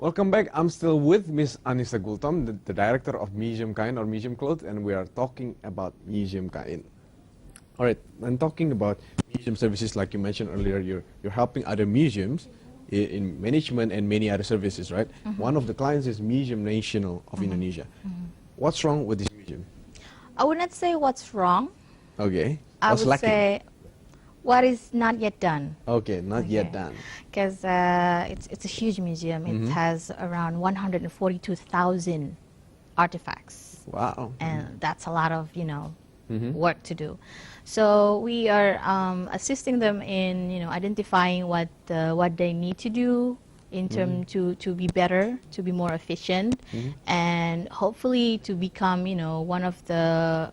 Welcome back. I'm still with Miss Annissa Gultom, the director of Museum Kain or Museum Clothes, and we are talking about Museum Kain. All right, I'm talking about museum services like you mentioned earlier. You're helping other museums in management and many other services, right? One of the clients is Museum Nasional of Indonesia. What's wrong with this museum? I would not say what's wrong. Okay. I What's would lacking? say what is not yet done. Okay, not yet done. Because it's a huge museum. It has around 142,000 artifacts. Wow. And that's a lot of, work to do. So we are assisting them in, identifying what they need to do in terms to be better, to be more efficient, and hopefully to become, one of the,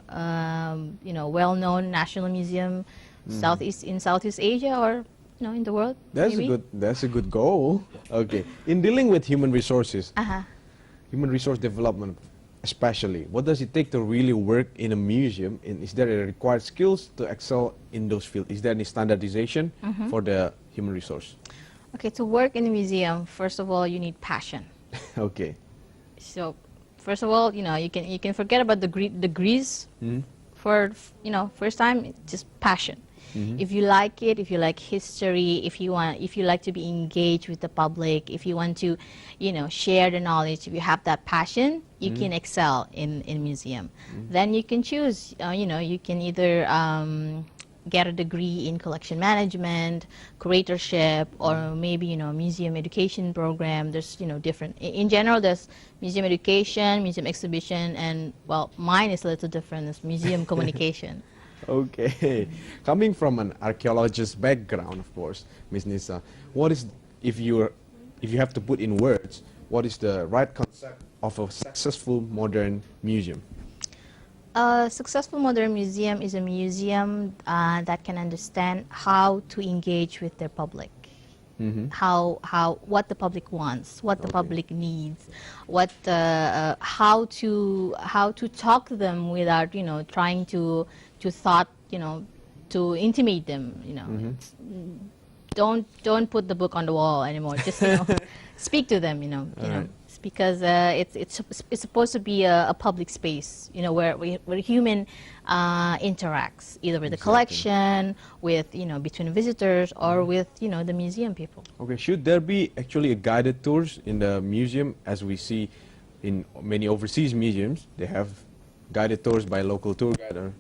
well-known national museum in Southeast Asia or, in the world. That's a good goal. Okay. In dealing with human resources, human resource development especially, what does it take to really work in a museum? And is there a required skills to excel in those fields? Is there any standardization for the human resource? Okay, to work in a museum, first of all, you need passion. Okay. So, first of all, you can forget about the degrees. For first time, just passion. If you like it, if you like history, if you like to be engaged with the public, if you want to, share the knowledge, if you have that passion, you can excel in museum. Then you can choose. You can either get a degree in collection management, curatorship, or maybe museum education program. There's different. In general, there's museum education, museum exhibition, and well, mine is a little different. It's museum communication. Okay. Coming from an archaeologist background, of course, Ms. Nissa, what is, if you have to put in words, what is the right concept of a successful modern museum? A successful modern museum is a museum that can understand how to engage with their public. What the public wants, what the public needs, how to talk to them without trying to intimidate them. Don't put the book on the wall anymore. Just speak to them. Because it's supposed to be a public space, where human interacts, either with the collection, with between visitors, or with the museum people. Okay, should there be actually a guided tours in the museum, as we see in many overseas museums? They have guided tours by local tour guide. Or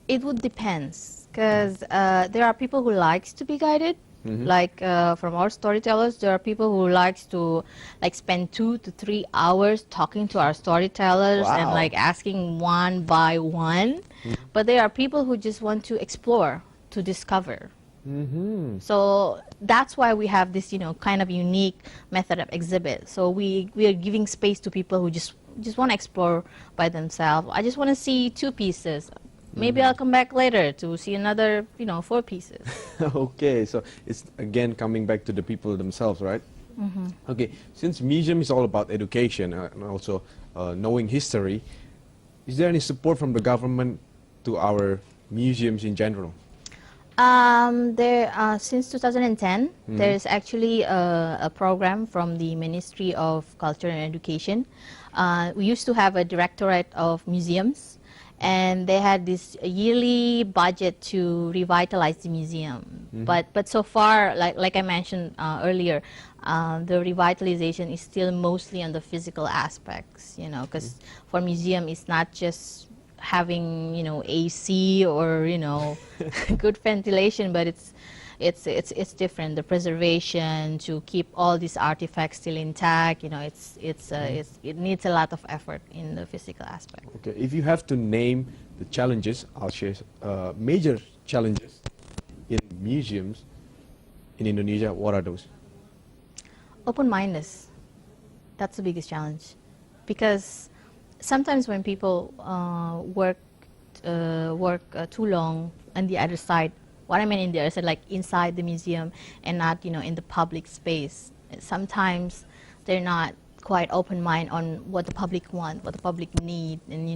It would depends, because there are people who likes to be guided. Like from our storytellers, there are people who likes to spend 2 to 3 hours talking to our storytellers and asking one by one. But there are people who just want to explore, to discover. So that's why we have this kind of unique method of exhibit. So we are giving space to people who just want to explore by themselves. I just want to see 2 pieces. Maybe I'll come back later to see another, 4 pieces. Okay, so it's again coming back to the people themselves, right? Okay, since museum is all about education and also knowing history, is there any support from the government to our museums in general? Since 2010, there is actually a program from the Ministry of Culture and Education. We used to have a Directorate of Museums, and they had this yearly budget to revitalize the museum. But so far, like I mentioned earlier, the revitalization is still mostly on the physical aspects, because for museum, it's not just having AC or good ventilation, but it's different. The preservation to keep all these artifacts still intact, it needs a lot of effort in the physical aspect. Okay, if you have to name the challenges, I'll share major challenges in museums in Indonesia. What are those? Open-mindedness. That's the biggest challenge, because sometimes when people work too long on the other side, what I mean in the other side, like inside the museum and not in the public space, sometimes they're not quite open-minded on what the public want, what the public need, and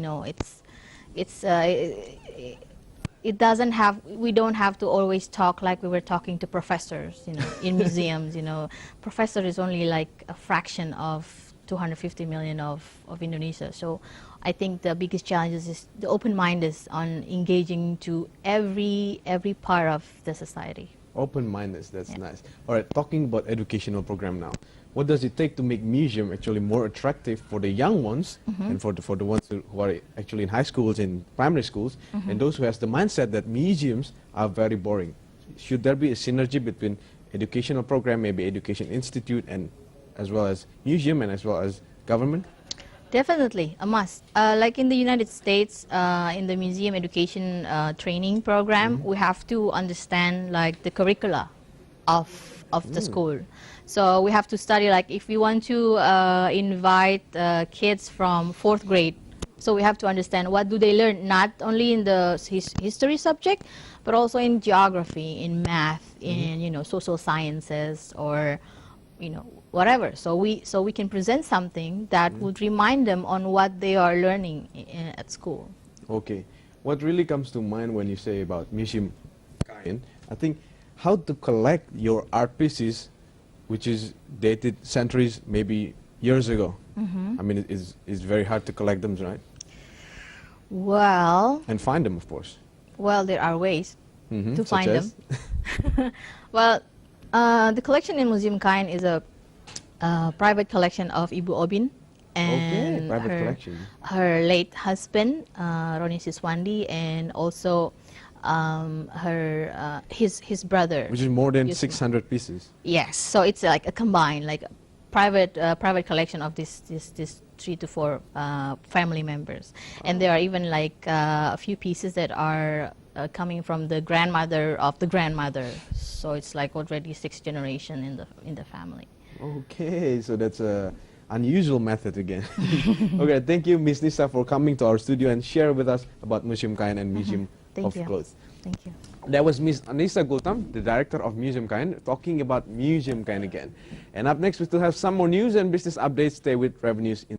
it doesn't have, we don't have to always talk like we were talking to professors, you know, in museums, you know. Professor is only like a fraction of 250 million of Indonesia. So I think the biggest challenge is the open mind is on engaging to every part of the society. Open-mindedness, that's nice. All right, talking about educational program now. What does it take to make museum actually more attractive for the young ones and for the ones who are actually in high schools and primary schools and those who has the mindset that museums are very boring? Should there be a synergy between educational program, maybe education institute, and as well as museum and as well as government? Definitely, a must. Like in the United States, in the museum education training program, we have to understand like the curricula of the school. So we have to study, like if we want to invite kids from 4th grade, so we have to understand what do they learn, not only in the history subject, but also in geography, in math, in, you know, social sciences, or, you know, whatever. So we can present something that would remind them on what they are learning at school. Okay. What really comes to mind when you say about Museum Kain, I think how to collect your art pieces, which is dated centuries, maybe years ago. I mean, it's very hard to collect them, right? Well, And find them, of course. well, there are ways to Such find as? them. Well, the collection in Museum Kain is a private collection of Ibu Obin and Okay, private collection. her late husband, Roni Siswandi, and also his brother. Which is more than Yusuf. 600 pieces. Yes, so it's like a combined, like a private collection of this 3 to 4 family members, and there are even like a few pieces that are coming from the grandmother of the grandmother. So it's like already 6th generation in the family. Okay, so that's a unusual method again. Okay, thank you, Miss Nissa, for coming to our studio and share with us about Museum Kain and Museum Thank of you. Clothes. Thank you. That was Miss Annissa Gultom, the director of Museum Kain, talking about Museum Kain again. And up next, we still have some more news and business updates. Stay with Revenues in